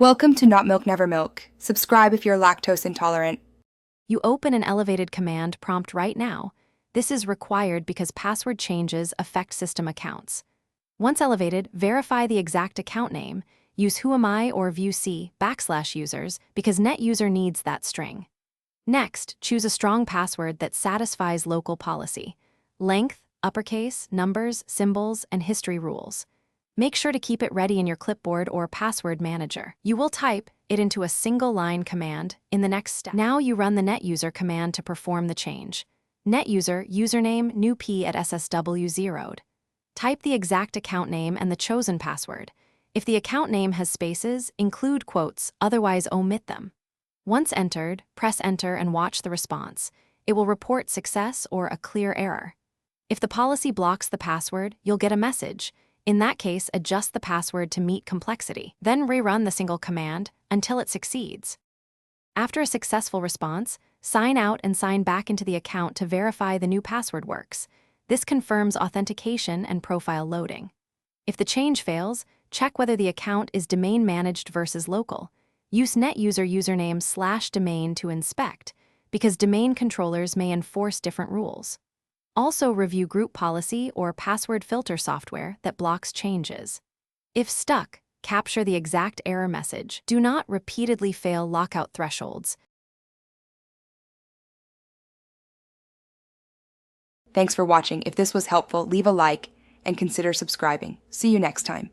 Welcome to Not Milk Never Milk. Subscribe if you're lactose intolerant. You open an elevated command prompt right now. This is required because password changes affect system accounts. Once elevated, verify the exact account name. Use whoami or viewc/users because NetUser needs that string. Next, choose a strong password that satisfies local policy. Length, uppercase, numbers, symbols, and history rules. Make sure to keep it ready in your clipboard or password manager. You will type it into a single-line command in the next step. Now you run the NetUser command to perform the change. NetUser username new p at SSW zeroed. Type the exact account name and the chosen password. If the account name has spaces, include quotes, otherwise omit them. Once entered, press enter and watch the response. It will report success or a clear error. If the policy blocks the password, you'll get a message. In that case, adjust the password to meet complexity. Then rerun the single command until it succeeds. After a successful response, sign out and sign back into the account to verify the new password works. This confirms authentication and profile loading. If the change fails, check whether the account is domain managed versus local. Use NetUser username /domain to inspect, because domain controllers may enforce different rules. Also review group policy or password filter software that blocks changes. If stuck, capture the exact error message. Do not repeatedly fail lockout thresholds. Thanks for watching. If this was helpful, leave a like and consider subscribing. See you next time.